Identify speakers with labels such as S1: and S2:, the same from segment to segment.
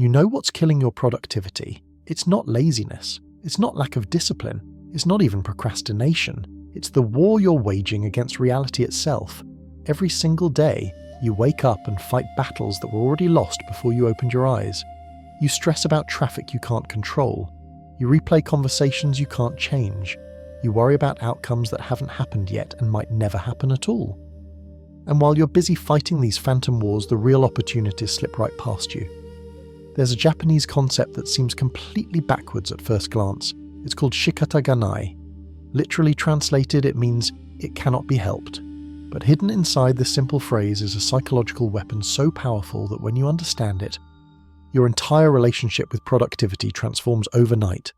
S1: You know what's killing your productivity. It's not laziness. It's not lack of discipline. It's not even procrastination. It's the war you're waging against reality itself. Every single day, you wake up and fight battles that were already lost before you opened your eyes. You stress about traffic you can't control. You replay conversations you can't change. You worry about outcomes that haven't happened yet and might never happen at all. And while you're busy fighting these phantom wars, the real opportunities slip right past you. There's a Japanese concept that seems completely backwards at first glance. It's called shikata ganai. Literally translated, it means it cannot be helped. But hidden inside this simple phrase is a psychological weapon so powerful that when you understand it, your entire relationship with productivity transforms overnight.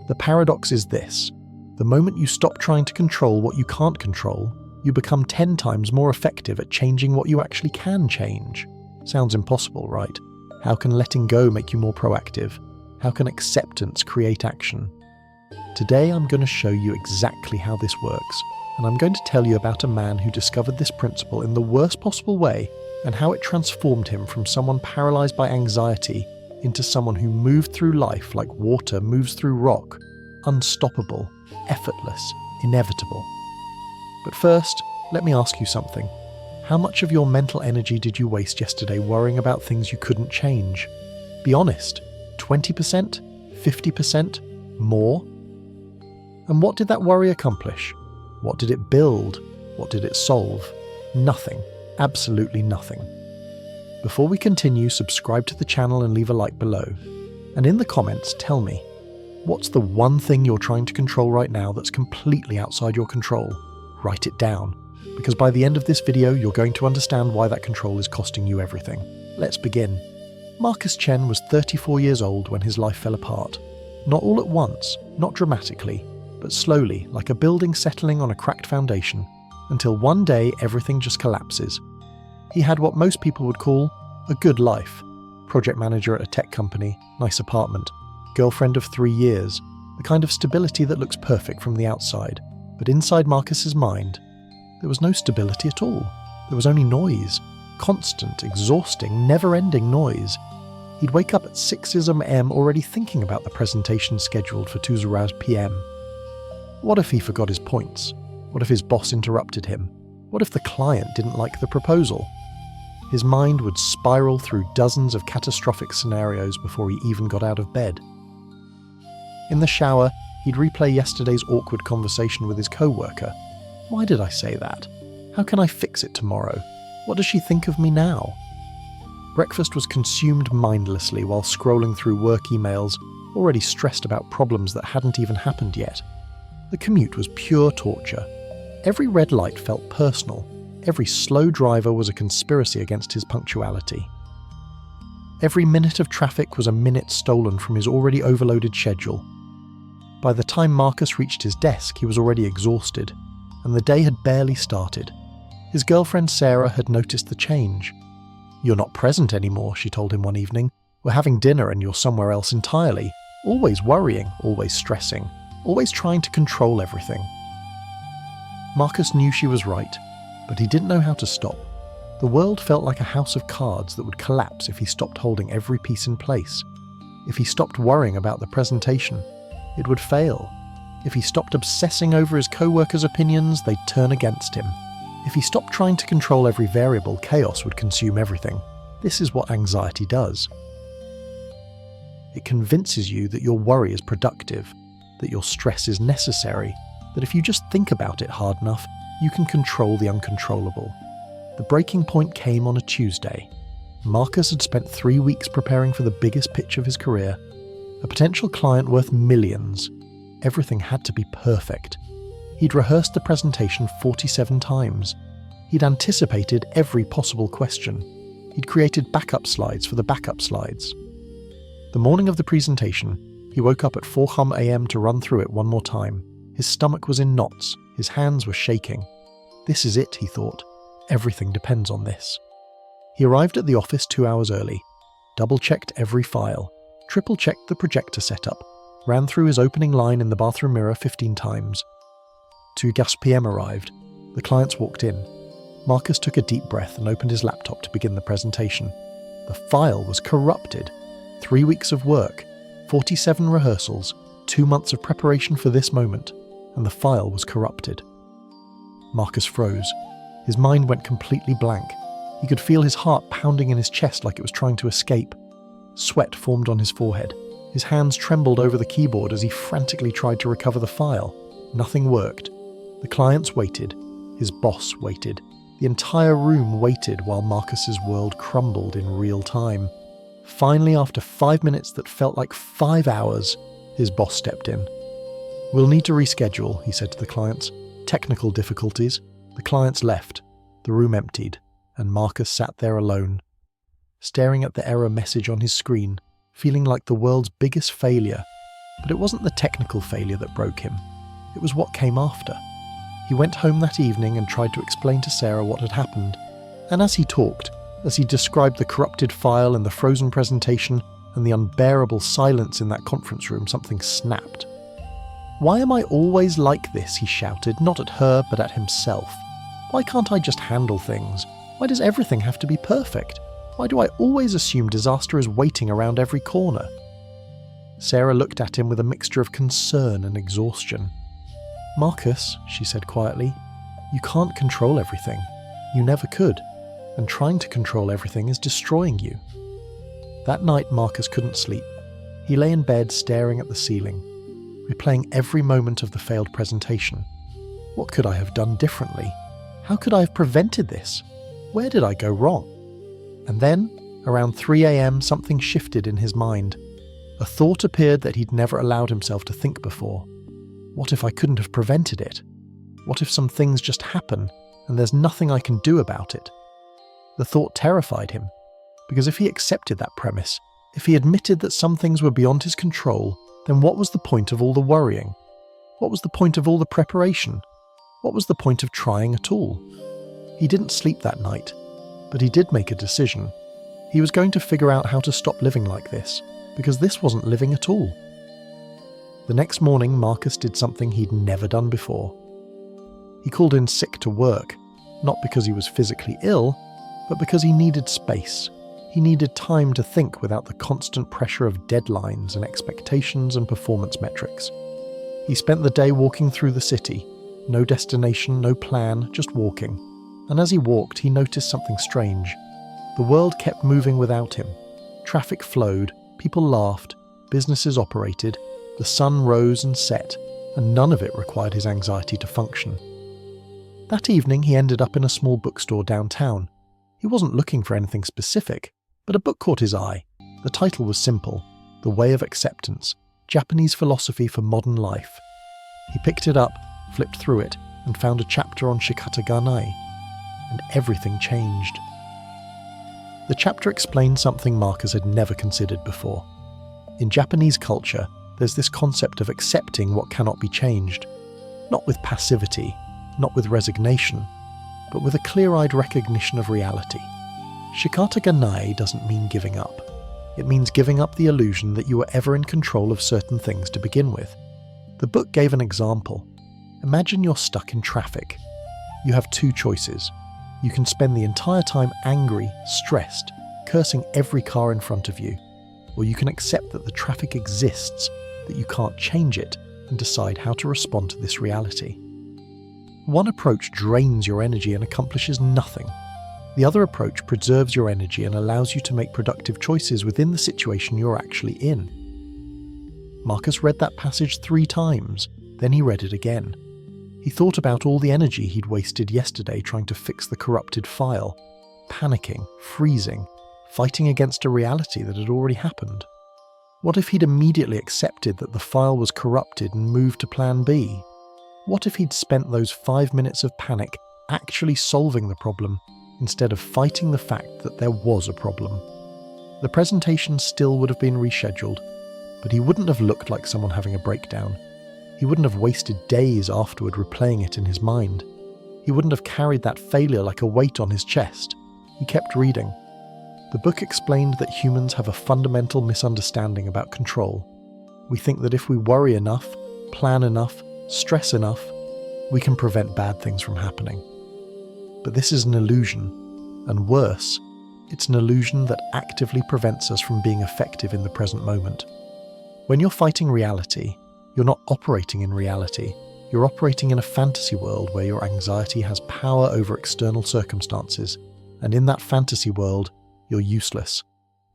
S1: The paradox is this: the moment you stop trying to control what you can't control, you become 10 times more effective at changing what you actually can change. Sounds impossible, right? How can letting go make you more proactive? How can acceptance create action? Today I'm going to show you exactly how this works, and I'm going to tell you about a man who discovered this principle in the worst possible way and how it transformed him from someone paralyzed by anxiety into someone who moved through life like water moves through rock, unstoppable, effortless, inevitable. But first, let me ask you something. How much of your mental energy did you waste yesterday worrying about things you couldn't change? Be honest. 20%? 50%? More? And what did that worry accomplish? What did it build? What did it solve? Nothing. Absolutely nothing. Before we continue, subscribe to the channel and leave a like below. And in the comments, tell me, what's the one thing you're trying to control right now that's completely outside your control? Write it down, because by the end of this video, you're going to understand why that control is costing you everything. Let's begin. Marcus Chen was 34 years old when his life fell apart. Not all at once, not dramatically, but slowly, like a building settling on a cracked foundation, until one day everything just collapses. He had what most people would call a good life. Project manager at a tech company, nice apartment, girlfriend of 3 years, the kind of stability that looks perfect from the outside. But inside Marcus's mind, there was no stability at all. There was only noise. Constant, exhausting, never-ending noise. He'd wake up at 6 a.m. already thinking about the presentation scheduled for 2 p.m. What if he forgot his points? What if his boss interrupted him? What if the client didn't like the proposal? His mind would spiral through dozens of catastrophic scenarios before he even got out of bed. In the shower, he'd replay yesterday's awkward conversation with his co-worker. Why did I say that? How can I fix it tomorrow? What does she think of me now? Breakfast was consumed mindlessly while scrolling through work emails, already stressed about problems that hadn't even happened yet. The commute was pure torture. Every red light felt personal. Every slow driver was a conspiracy against his punctuality. Every minute of traffic was a minute stolen from his already overloaded schedule. By the time Marcus reached his desk, he was already exhausted, and the day had barely started. His girlfriend Sarah had noticed the change. "You're not present anymore," she told him one evening. "We're having dinner and you're somewhere else entirely. Always worrying, always stressing, always trying to control everything." Marcus knew she was right, but he didn't know how to stop. The world felt like a house of cards that would collapse if he stopped holding every piece in place. If he stopped worrying about the presentation, it would fail. If he stopped obsessing over his co-workers' opinions, they'd turn against him. If he stopped trying to control every variable, chaos would consume everything. This is what anxiety does. It convinces you that your worry is productive, that your stress is necessary, that if you just think about it hard enough, you can control the uncontrollable. The breaking point came on a Tuesday. Marcus had spent 3 weeks preparing for the biggest pitch of his career, a potential client worth millions. Everything had to be perfect. He'd rehearsed the presentation 47 times. He'd anticipated every possible question. He'd created backup slides for the backup slides. The morning of the presentation, he woke up at 4 a.m. to run through it one more time. His stomach was in knots. His hands were shaking. This is it, he thought. Everything depends on this. He arrived at the office 2 hours early, double-checked every file, triple-checked the projector setup, ran through his opening line in the bathroom mirror 15 times. 2 p.m. arrived. The clients walked in. Marcus took a deep breath and opened his laptop to begin the presentation. The file was corrupted. 3 weeks of work, 47 rehearsals, 2 months of preparation for this moment, and the file was corrupted. Marcus froze. His mind went completely blank. He could feel his heart pounding in his chest like it was trying to escape. Sweat formed on his forehead. His hands trembled over the keyboard as he frantically tried to recover the file. Nothing worked. The clients waited. His boss waited. The entire room waited while Marcus's world crumbled in real time. Finally, after 5 minutes that felt like 5 hours, his boss stepped in. "We'll need to reschedule," he said to the clients. "Technical difficulties." The clients left. The room emptied, and Marcus sat there alone, staring at the error message on his screen, feeling like the world's biggest failure. But it wasn't the technical failure that broke him. It was what came after. He went home that evening and tried to explain to Sarah what had happened. And as he talked, as he described the corrupted file and the frozen presentation and the unbearable silence in that conference room, something snapped. "Why am I always like this?" he shouted, not at her, but at himself. "Why can't I just handle things? Why does everything have to be perfect? Why do I always assume disaster is waiting around every corner?" Sarah looked at him with a mixture of concern and exhaustion. "Marcus," she said quietly, "you can't control everything. You never could. And trying to control everything is destroying you." That night, Marcus couldn't sleep. He lay in bed staring at the ceiling, replaying every moment of the failed presentation. What could I have done differently? How could I have prevented this? Where did I go wrong? And then, around 3 a.m., something shifted in his mind. A thought appeared that he'd never allowed himself to think before. What if I couldn't have prevented it? What if some things just happen and there's nothing I can do about it? The thought terrified him, because if he accepted that premise, if he admitted that some things were beyond his control, then what was the point of all the worrying? What was the point of all the preparation? What was the point of trying at all? He didn't sleep that night, but he did make a decision. He was going to figure out how to stop living like this, because this wasn't living at all. The next morning, Marcus did something he'd never done before. He called in sick to work, not because he was physically ill, but because he needed space. He needed time to think without the constant pressure of deadlines and expectations and performance metrics. He spent the day walking through the city, no destination, no plan, just walking. And as he walked, he noticed something strange. The world kept moving without him. Traffic flowed, people laughed, businesses operated, the sun rose and set, and none of it required his anxiety to function. That evening, he ended up in a small bookstore downtown. He wasn't looking for anything specific, but a book caught his eye. The title was simple: The Way of Acceptance, Japanese Philosophy for Modern Life. He picked it up, flipped through it, and found a chapter on shikata ganai, and everything changed. The chapter explained something Marcus had never considered before. In Japanese culture, there's this concept of accepting what cannot be changed, not with passivity, not with resignation, but with a clear-eyed recognition of reality. Shikata ganai doesn't mean giving up. It means giving up the illusion that you were ever in control of certain things to begin with. The book gave an example. Imagine you're stuck in traffic. You have 2 choices. You can spend the entire time angry, stressed, cursing every car in front of you, or you can accept that the traffic exists, that you can't change it, and decide how to respond to this reality. One approach drains your energy and accomplishes nothing. The other approach preserves your energy and allows you to make productive choices within the situation you're actually in. Marcus read that passage 3 times, then he read it again. He thought about all the energy he'd wasted yesterday trying to fix the corrupted file, panicking, freezing, fighting against a reality that had already happened. What if he'd immediately accepted that the file was corrupted and moved to plan B? What if he'd spent those 5 minutes of panic actually solving the problem instead of fighting the fact that there was a problem? The presentation still would have been rescheduled, but he wouldn't have looked like someone having a breakdown. He wouldn't have wasted days afterward replaying it in his mind. He wouldn't have carried that failure like a weight on his chest. He kept reading. The book explained that humans have a fundamental misunderstanding about control. We think that if we worry enough, plan enough, stress enough, we can prevent bad things from happening. But this is an illusion, and worse, It's an illusion that actively prevents us from being effective in the present moment. When you're fighting reality, you're not operating in reality. You're operating in a fantasy world where your anxiety has power over external circumstances, and in that fantasy world, you're useless.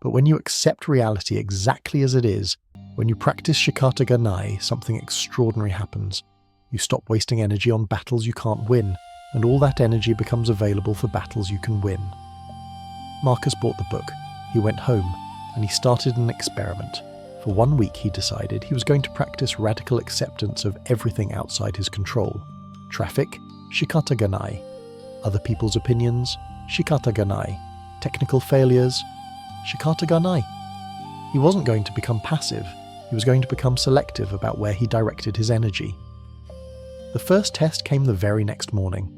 S1: But when you accept reality exactly as it is, when you practice Shikata Ganai, something extraordinary happens. You stop wasting energy on battles you can't win, and all that energy becomes available for battles you can win. Marcus bought the book, he went home, and he started an experiment. For 1 week he decided he was going to practice radical acceptance of everything outside his control. Traffic, Shikata Ganai. Other people's opinions, Shikata Ganai. Technical failures, Shikata Ganai. He wasn't going to become passive, he was going to become selective about where he directed his energy. The first test came the very next morning.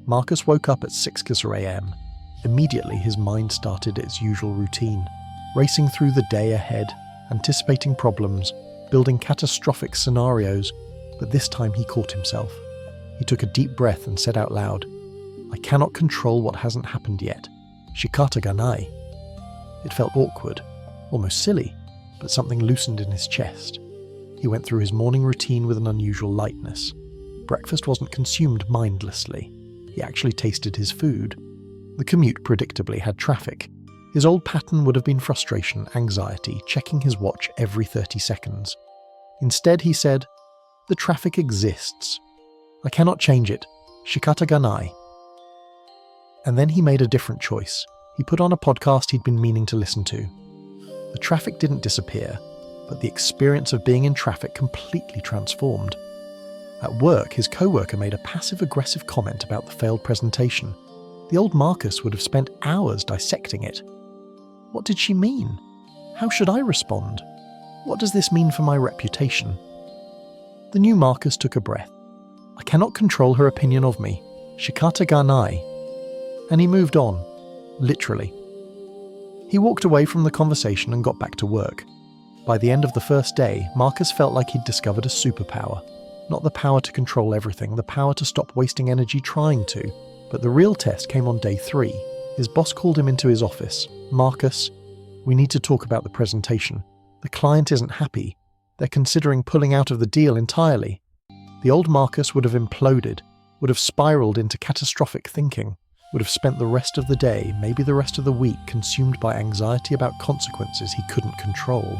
S1: Marcus woke up at 6 a.m. Immediately his mind started its usual routine, racing through the day ahead, anticipating problems, building catastrophic scenarios, but this time he caught himself. He took a deep breath and said out loud, "I cannot control what hasn't happened yet. Shikata Ganai." It felt awkward, almost silly, but something loosened in his chest. He went through his morning routine with an unusual lightness. Breakfast wasn't consumed mindlessly. He actually tasted his food. The commute predictably had traffic. His old pattern would have been frustration, anxiety, checking his watch every 30 seconds. Instead, he said, "The traffic exists. I cannot change it. Shikata Ganai." And then he made a different choice. He put on a podcast he'd been meaning to listen to. The traffic didn't disappear, but the experience of being in traffic completely transformed. At work, his co-worker made a passive-aggressive comment about the failed presentation. The old Marcus would have spent hours dissecting it. What did she mean? How should I respond? What does this mean for my reputation? The new Marcus took a breath. I cannot control her opinion of me. Shikata Ganai. And he moved on. Literally. He walked away from the conversation and got back to work. By the end of the first day, Marcus felt like he'd discovered a superpower. Not the power to control everything, the power to stop wasting energy trying to. But the real test came on day 3. His boss called him into his office. "Marcus, we need to talk about the presentation. The client isn't happy. They're considering pulling out of the deal entirely." The old Marcus would have imploded, would have spiraled into catastrophic thinking, would have spent the rest of the day, maybe the rest of the week, consumed by anxiety about consequences he couldn't control.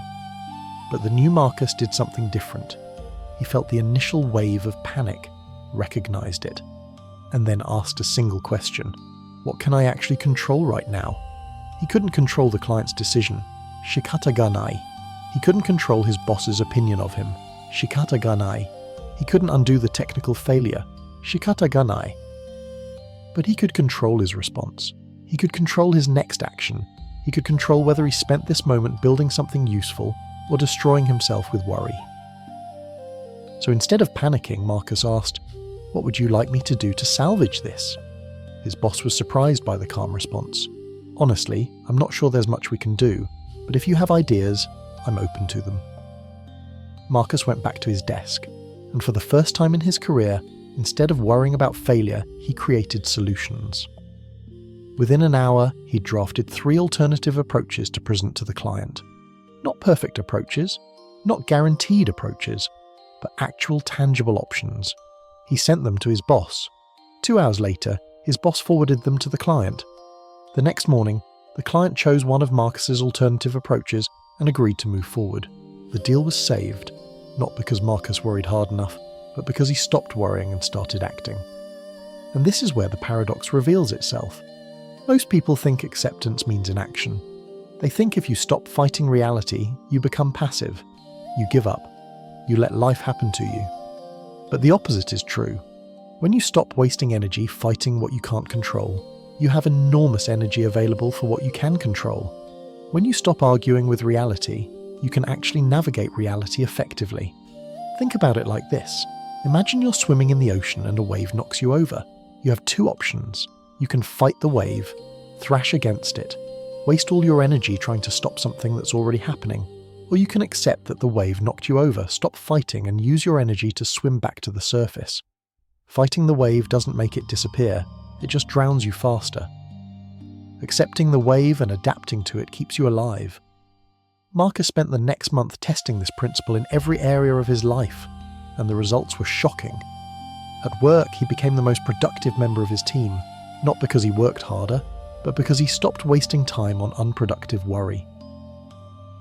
S1: But the new Marcus did something different. He felt the initial wave of panic, recognized it, and then asked a single question. What can I actually control right now? He couldn't control the client's decision. Shikata Ganai. He couldn't control his boss's opinion of him. Shikata Ganai. He couldn't undo the technical failure. Shikata Ganai. But he could control his response. He could control his next action. He could control whether he spent this moment building something useful or destroying himself with worry. So instead of panicking, Marcus asked, "What would you like me to do to salvage this?" His boss was surprised by the calm response. "Honestly, I'm not sure there's much we can do, but if you have ideas, I'm open to them." Marcus went back to his desk, and for the first time in his career, instead of worrying about failure, he created solutions. Within an hour, he drafted 3 alternative approaches to present to the client. Not perfect approaches, not guaranteed approaches, but actual tangible options. He sent them to his boss. 2 hours later, his boss forwarded them to the client. The next morning, the client chose one of Marcus's alternative approaches and agreed to move forward. The deal was saved, not because Marcus worried hard enough, but because he stopped worrying and started acting. And this is where the paradox reveals itself. Most people think acceptance means inaction. They think if you stop fighting reality, you become passive. You give up. You let life happen to you. But the opposite is true. When you stop wasting energy fighting what you can't control, you have enormous energy available for what you can control. When you stop arguing with reality, you can actually navigate reality effectively. Think about it like this. Imagine you're swimming in the ocean and a wave knocks you over. You have 2 options. You can fight the wave, thrash against it, waste all your energy trying to stop something that's already happening. Or you can accept that the wave knocked you over, stop fighting, and use your energy to swim back to the surface. Fighting the wave doesn't make it disappear, it just drowns you faster. Accepting the wave and adapting to it keeps you alive. Marcus spent the next month testing this principle in every area of his life, and the results were shocking. At work, he became the most productive member of his team, not because he worked harder, but because he stopped wasting time on unproductive worry.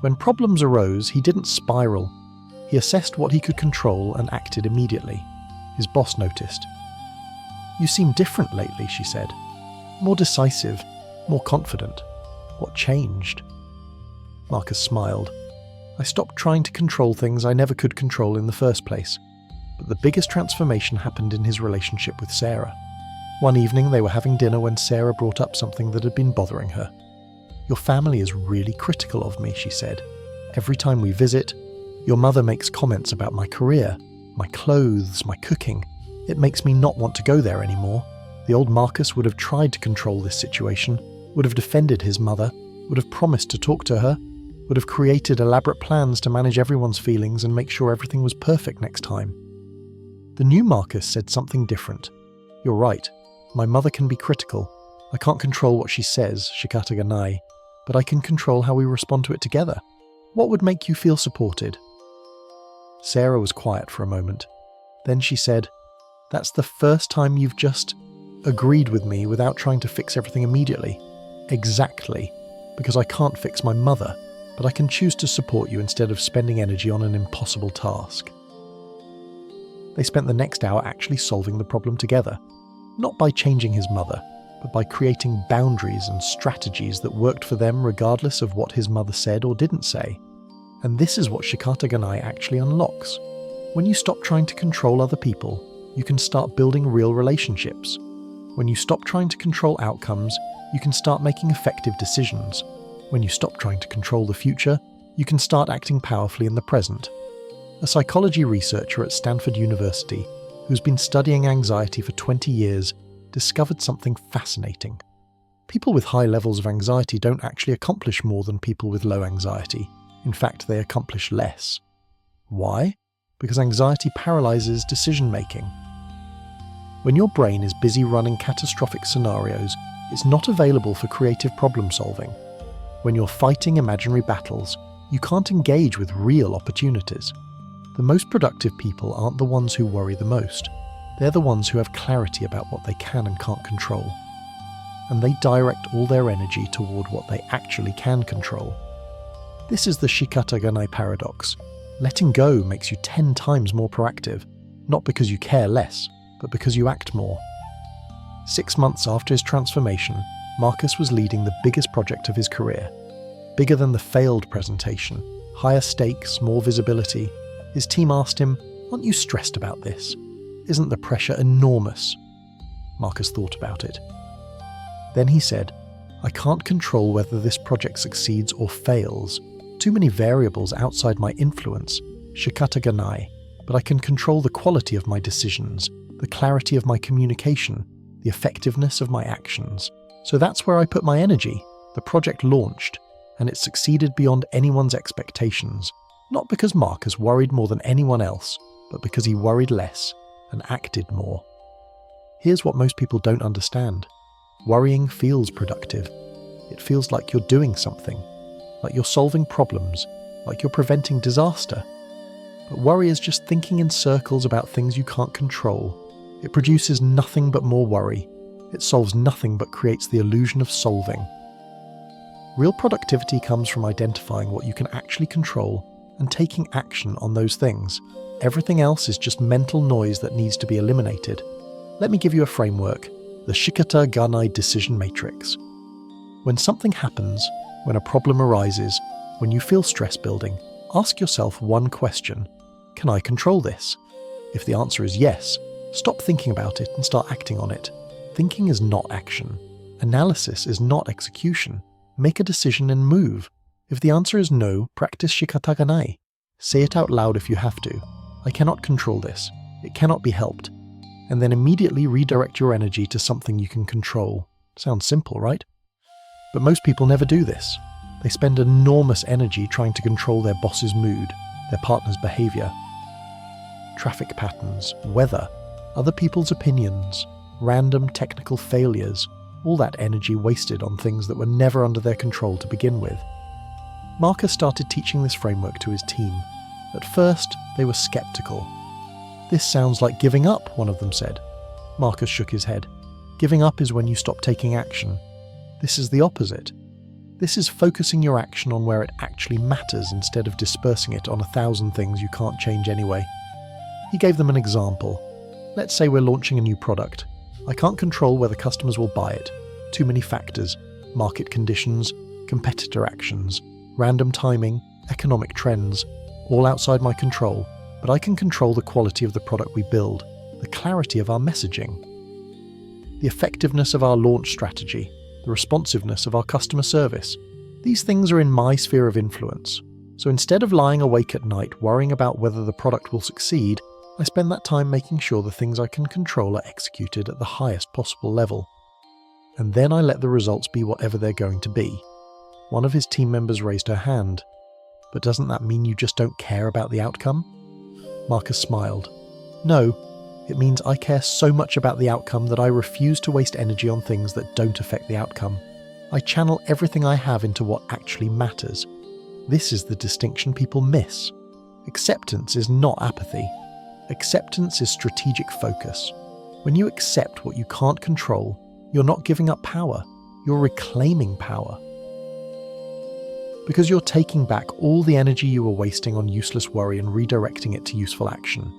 S1: When problems arose, he didn't spiral. He assessed what he could control and acted immediately. His boss noticed. "You seem different lately," she said. "More decisive, more confident. What changed?" Marcus smiled. "I stopped trying to control things I never could control in the first place." But the biggest transformation happened in his relationship with Sarah. One evening they were having dinner when Sarah brought up something that had been bothering her. "Your family is really critical of me," she said. "Every time we visit, your mother makes comments about my career, my clothes, my cooking. It makes me not want to go there anymore." The old Marcus would have tried to control this situation, would have defended his mother, would have promised to talk to her, would have created elaborate plans to manage everyone's feelings and make sure everything was perfect next time. The new Marcus said something different. "You're right. My mother can be critical. I can't control what she says, shikata ga nai, but I can control how we respond to it together. What would make you feel supported?" Sarah was quiet for a moment. Then she said, "That's the first time you've just agreed with me without trying to fix everything immediately." "Exactly. Because I can't fix my mother, but I can choose to support you instead of spending energy on an impossible task." They spent the next hour actually solving the problem together. Not by changing his mother, but by creating boundaries and strategies that worked for them regardless of what his mother said or didn't say. And this is what shikata ga nai actually unlocks. When you stop trying to control other people, you can start building real relationships. When you stop trying to control outcomes, you can start making effective decisions. When you stop trying to control the future, you can start acting powerfully in the present. A psychology researcher at Stanford University, who's been studying anxiety for 20 years, discovered something fascinating. People with high levels of anxiety don't actually accomplish more than people with low anxiety. In fact, they accomplish less. Why? Because anxiety paralyzes decision-making. When your brain is busy running catastrophic scenarios, it's not available for creative problem-solving. When you're fighting imaginary battles, you can't engage with real opportunities. The most productive people aren't the ones who worry the most. They're the ones who have clarity about what they can and can't control. And they direct all their energy toward what they actually can control. This is the shikata ga nai paradox. Letting go makes you 10 times more proactive, not because you care less, but because you act more. 6 months after his transformation, Marcus was leading the biggest project of his career. Bigger than the failed presentation, higher stakes, more visibility. His team asked him, "Aren't you stressed about this? Isn't the pressure enormous?" Marcus thought about it. Then he said, "I can't control whether this project succeeds or fails. Too many variables outside my influence, shikata ga nai, but I can control the quality of my decisions, the clarity of my communication, the effectiveness of my actions. So that's where I put my energy." The project launched, and it succeeded beyond anyone's expectations. Not because Marcus worried more than anyone else, but because he worried less and acted more. Here's what most people don't understand. Worrying feels productive. It feels like you're doing something, like you're solving problems, like you're preventing disaster. But worry is just thinking in circles about things you can't control. It produces nothing but more worry. It solves nothing but creates the illusion of solving. Real productivity comes from identifying what you can actually control and taking action on those things. Everything else is just mental noise that needs to be eliminated. Let me give you a framework, the shikata ga nai decision matrix. When something happens, when a problem arises, when you feel stress building, ask yourself one question: can I control this? If the answer is yes, stop thinking about it and start acting on it. Thinking is not action. Analysis is not execution. Make a decision and move. If the answer is no, practice shikata ga nai. Say it out loud if you have to. I cannot control this. It cannot be helped. And then immediately redirect your energy to something you can control. Sounds simple, right? But most people never do this. They spend enormous energy trying to control their boss's mood, their partner's behavior, traffic patterns, weather, other people's opinions, random technical failures. all that energy wasted on things that were never under their control to begin with. Marcus started teaching this framework to his team. At first, they were skeptical. "This sounds like giving up," one of them said. Marcus shook his head. "Giving up is when you stop taking action. This is the opposite. This is focusing your action on where it actually matters instead of dispersing it on 1,000 things you can't change anyway." He gave them an example. Let's say we're launching a new product. I can't control whether customers will buy it. Too many factors: market conditions, competitor actions, random timing, economic trends, all outside my control, but I can control the quality of the product we build, the clarity of our messaging, the effectiveness of our launch strategy, the responsiveness of our customer service. These things are in my sphere of influence. So instead of lying awake at night worrying about whether the product will succeed, I spend that time making sure the things I can control are executed at the highest possible level. And then I let the results be whatever they're going to be. One of his team members raised her hand. "But doesn't that mean you just don't care about the outcome?" Marcus smiled. "No, it means I care so much about the outcome that I refuse to waste energy on things that don't affect the outcome. I channel everything I have into what actually matters. This is the distinction people miss. Acceptance is not apathy. Acceptance is strategic focus. When you accept what you can't control, you're not giving up power, you're reclaiming power. Because you're taking back all the energy you were wasting on useless worry and redirecting it to useful action.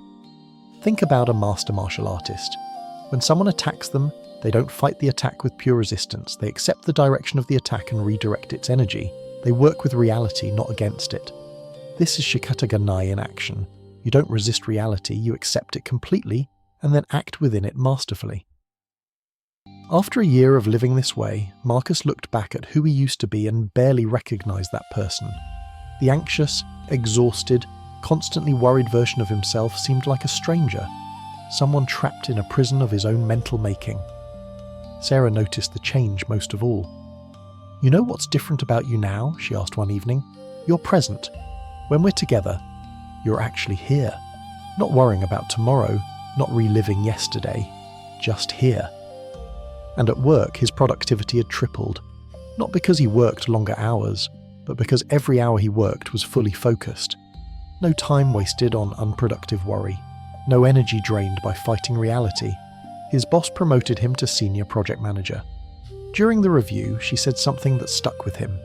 S1: Think about a master martial artist. When someone attacks them, they don't fight the attack with pure resistance. They accept the direction of the attack and redirect its energy. They work with reality, not against it. This is Shikata Ganai in action. You don't resist reality, you accept it completely, and then act within it masterfully. After a year of living this way, Marcus looked back at who he used to be and barely recognized that person. The anxious, exhausted, constantly worried version of himself seemed like a stranger, someone trapped in a prison of his own mental making. Sarah noticed the change most of all. "You know what's different about you now?" she asked one evening. "You're present. When we're together, you're actually here. Not worrying about tomorrow, not reliving yesterday, just here." And at work, his productivity had tripled. Not because he worked longer hours, but because every hour he worked was fully focused. No time wasted on unproductive worry. No energy drained by fighting reality. His boss promoted him to senior project manager. During the review, she said something that stuck with him.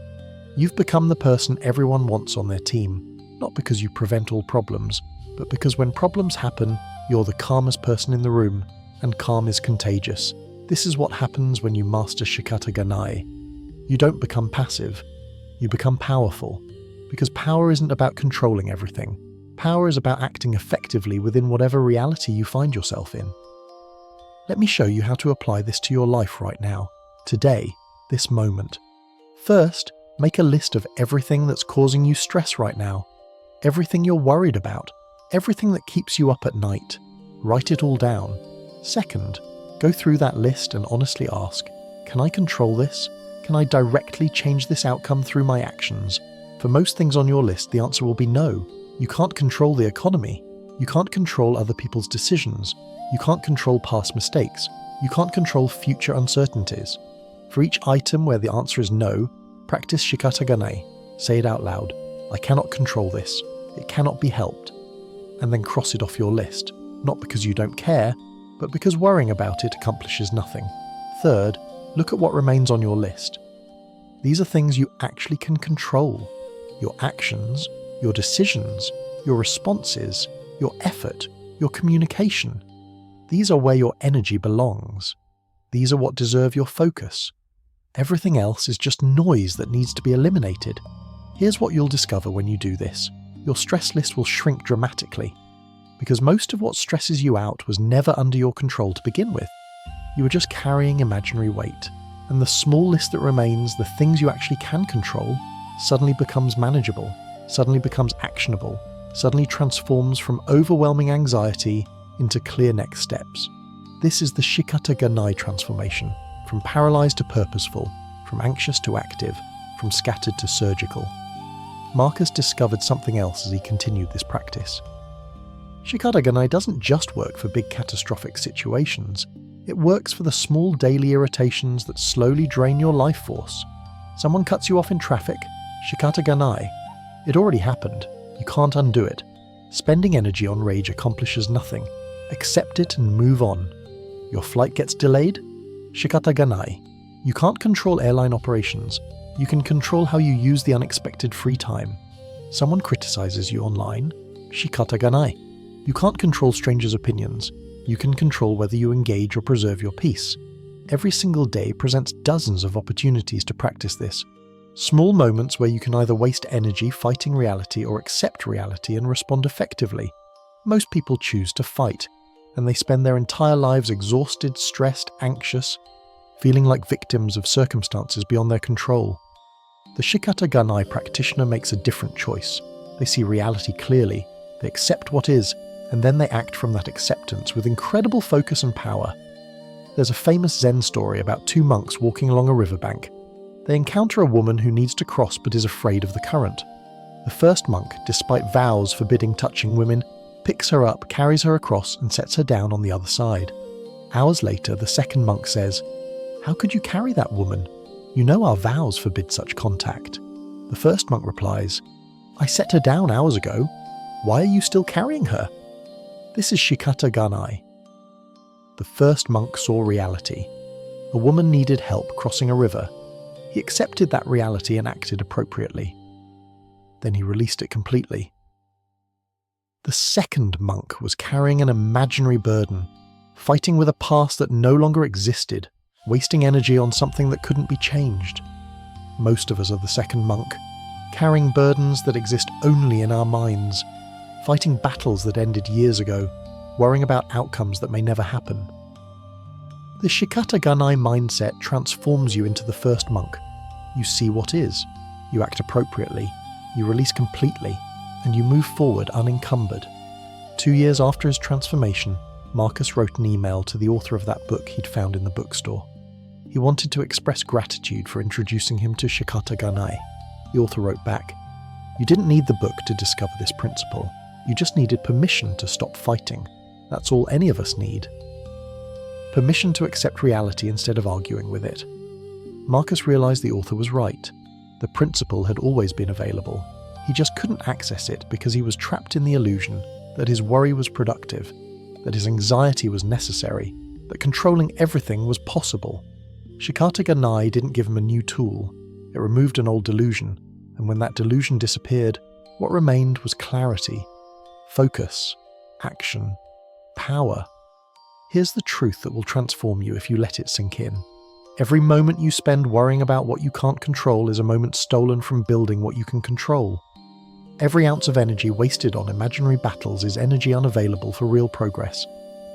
S1: "You've become the person everyone wants on their team, not because you prevent all problems, but because when problems happen, you're the calmest person in the room, and calm is contagious. This is what happens when you master Shikata Ganai. You don't become passive, you become powerful, because power isn't about controlling everything. Power is about acting effectively within whatever reality you find yourself in." Let me show you how to apply this to your life right now, today, this moment. First, make a list of everything that's causing you stress right now, everything you're worried about, everything that keeps you up at night. Write it all down. Second, go through that list and honestly ask, can I control this? Can I directly change this outcome through my actions? For most things on your list, the answer will be no. You can't control the economy. You can't control other people's decisions. You can't control past mistakes. You can't control future uncertainties. For each item where the answer is no, practice Shikata Ganai. Say it out loud. I cannot control this. It cannot be helped. And then cross it off your list. Not because you don't care, but because worrying about it accomplishes nothing. Third, look at what remains on your list. These are things you actually can control. Your actions, your decisions, your responses, your effort, your communication. These are where your energy belongs. These are what deserve your focus. Everything else is just noise that needs to be eliminated. Here's what you'll discover when you do this. Your stress list will shrink dramatically, because most of what stresses you out was never under your control to begin with. You were just carrying imaginary weight, and the small list that remains, the things you actually can control, suddenly becomes manageable, suddenly becomes actionable, suddenly transforms from overwhelming anxiety into clear next steps. This is the Shikata Ganai transformation, from paralyzed to purposeful, from anxious to active, from scattered to surgical. Marcus discovered something else as he continued this practice. Shikata Ganai doesn't just work for big catastrophic situations. It works for the small daily irritations that slowly drain your life force. Someone cuts you off in traffic, shikata ganai. It already happened. You can't undo it. Spending energy on rage accomplishes nothing. Accept it and move on. Your flight gets delayed? Shikata ganai. You can't control airline operations. You can control how you use the unexpected free time. Someone criticizes you online? Shikata ganai. You can't control strangers' opinions. You can control whether you engage or preserve your peace. Every single day presents dozens of opportunities to practice this. Small moments where you can either waste energy fighting reality or accept reality and respond effectively. Most people choose to fight, and they spend their entire lives exhausted, stressed, anxious, feeling like victims of circumstances beyond their control. The Shikata Ganai practitioner makes a different choice. They see reality clearly, they accept what is, and then they act from that acceptance with incredible focus and power. There's a famous Zen story about two monks walking along a riverbank. They encounter a woman who needs to cross but is afraid of the current. The first monk, despite vows forbidding touching women, picks her up, carries her across, and sets her down on the other side. Hours later, the second monk says, "How could you carry that woman? You know our vows forbid such contact." The first monk replies, "I set her down hours ago. Why are you still carrying her?" This is Shikata Ganai. The first monk saw reality. A woman needed help crossing a river. He accepted that reality and acted appropriately. Then he released it completely. The second monk was carrying an imaginary burden, fighting with a past that no longer existed, wasting energy on something that couldn't be changed. Most of us are the second monk, carrying burdens that exist only in our minds, fighting battles that ended years ago, worrying about outcomes that may never happen. The Shikata Ganai mindset transforms you into the first monk. You see what is, you act appropriately, you release completely, and you move forward unencumbered. 2 years after his transformation, Marcus wrote an email to the author of that book he'd found in the bookstore. He wanted to express gratitude for introducing him to Shikata Ganai. The author wrote back, "You didn't need the book to discover this principle. You just needed permission to stop fighting. That's all any of us need. Permission to accept reality instead of arguing with it." Marcus realized the author was right. The principle had always been available. He just couldn't access it because he was trapped in the illusion that his worry was productive, that his anxiety was necessary, that controlling everything was possible. Shikata Ganai didn't give him a new tool. It removed an old delusion, and when that delusion disappeared, what remained was clarity, focus, action, power. Here's the truth that will transform you if you let it sink in. Every moment you spend worrying about what you can't control is a moment stolen from building what you can control. Every ounce of energy wasted on imaginary battles is energy unavailable for real progress.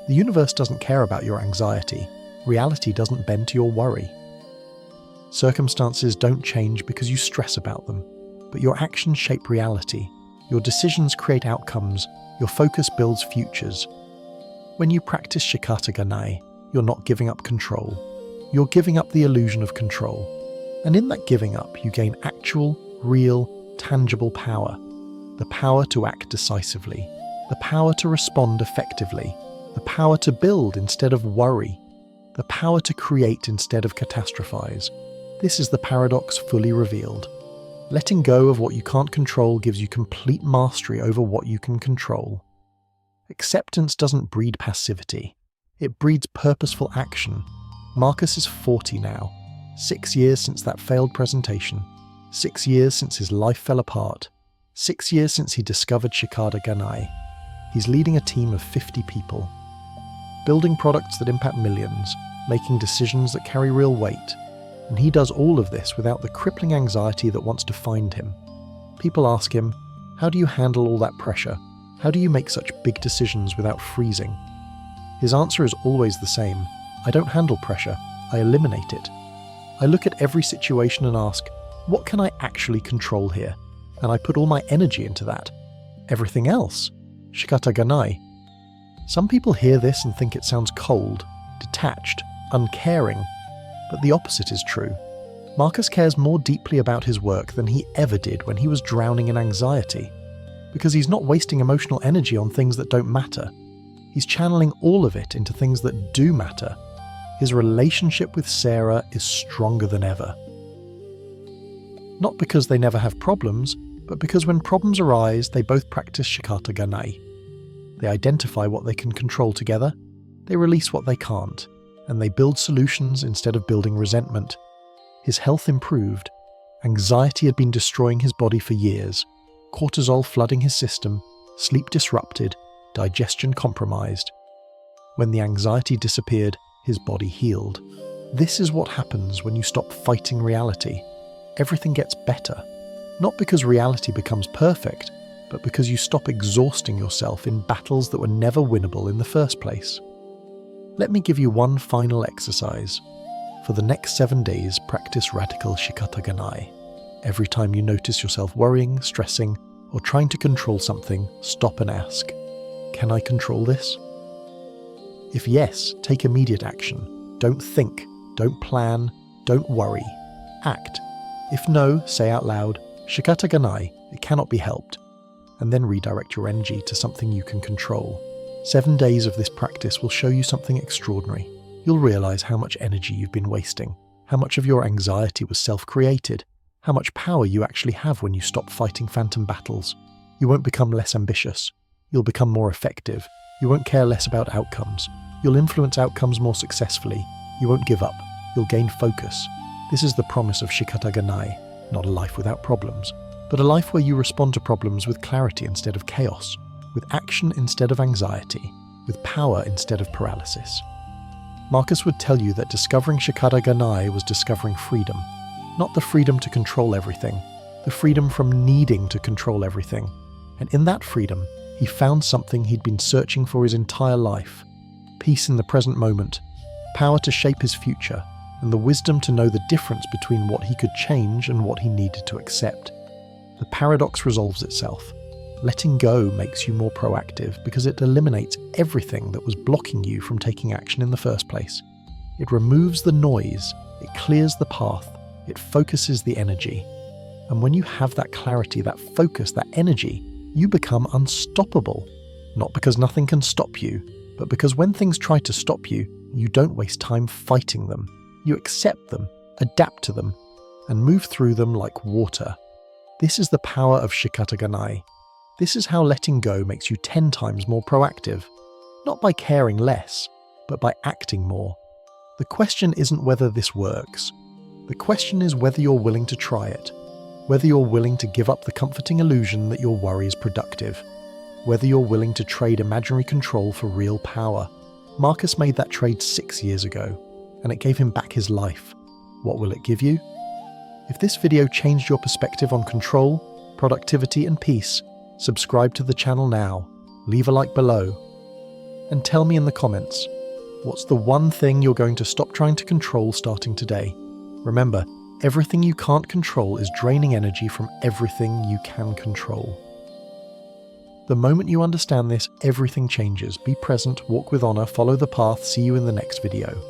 S1: The universe doesn't care about your anxiety. Reality doesn't bend to your worry. Circumstances don't change because you stress about them, but your actions shape reality. Your decisions create outcomes. Your focus builds futures. When you practice Shikata Ganai, you're not giving up control. You're giving up the illusion of control. And in that giving up, you gain actual, real, tangible power. The power to act decisively. The power to respond effectively. The power to build instead of worry. The power to create instead of catastrophize. This is the paradox fully revealed. Letting go of what you can't control gives you complete mastery over what you can control. Acceptance doesn't breed passivity. It breeds purposeful action. Marcus is 40 now. 6 years since that failed presentation. 6 years since his life fell apart. 6 years since he discovered Shikata Ganai. He's leading a team of 50 people. Building products that impact millions. Making decisions that carry real weight. And he does all of this without the crippling anxiety that wants to find him. People ask him, "How do you handle all that pressure? How do you make such big decisions without freezing?" His answer is always the same. "I don't handle pressure, I eliminate it. I look at every situation and ask, what can I actually control here? And I put all my energy into that. Everything else, Shikata Ganai." Some people hear this and think it sounds cold, detached, uncaring, but the opposite is true. Marcus cares more deeply about his work than he ever did when he was drowning in anxiety, because he's not wasting emotional energy on things that don't matter. He's channeling all of it into things that do matter, His relationship with Sarah is stronger than ever. Not because they never have problems, but because when problems arise, they both practice Shikata Ganai. They identify what they can control together, they release what they can't, and they build solutions instead of building resentment. His health improved. Anxiety had been destroying his body for years, cortisol flooding his system, sleep disrupted, digestion compromised. When the anxiety disappeared, his body healed. This is what happens when you stop fighting reality. Everything gets better. Not because reality becomes perfect, but because you stop exhausting yourself in battles that were never winnable in the first place. Let me give you one final exercise. For the next 7 days, practice radical Shikata Ganai. Every time you notice yourself worrying, stressing, or trying to control something, stop and ask, can I control this? If yes, take immediate action. Don't think, don't plan, don't worry. Act. If no, say out loud, Shikata Ganai, it cannot be helped. And then redirect your energy to something you can control. 7 days of this practice will show you something extraordinary. You'll realize how much energy you've been wasting, how much of your anxiety was self-created, how much power you actually have when you stop fighting phantom battles. You won't become less ambitious. You'll become more effective. You won't care less about outcomes. You'll influence outcomes more successfully. You won't give up. You'll gain focus. This is the promise of Shikata Ganai, not a life without problems, but a life where you respond to problems with clarity instead of chaos, with action instead of anxiety, with power instead of paralysis. Marcus would tell you that discovering Shikata Ganai was discovering freedom, not the freedom to control everything, the freedom from needing to control everything. And in that freedom, he found something he'd been searching for his entire life: peace in the present moment, power to shape his future, and the wisdom to know the difference between what he could change and what he needed to accept. The paradox resolves itself. Letting go makes you more proactive because it eliminates everything that was blocking you from taking action in the first place. It removes the noise, it clears the path, it focuses the energy. And when you have that clarity, that focus, that energy, you become unstoppable. Not because nothing can stop you, but because when things try to stop you, you don't waste time fighting them. You accept them, adapt to them, and move through them like water. This is the power of Shikata Ganai. This is how letting go makes you 10 times more proactive. Not by caring less, but by acting more. The question isn't whether this works. The question is whether you're willing to try it. Whether you're willing to give up the comforting illusion that your worry is productive. Whether you're willing to trade imaginary control for real power. Marcus made that trade 6 years ago, and it gave him back his life. What will it give you? If this video changed your perspective on control, productivity, and peace, subscribe to the channel now, leave a like below, and tell me in the comments, what's the one thing you're going to stop trying to control starting today? Remember, everything you can't control is draining energy from everything you can control. The moment you understand this, everything changes. Be present, walk with honor, follow the path, see you in the next video.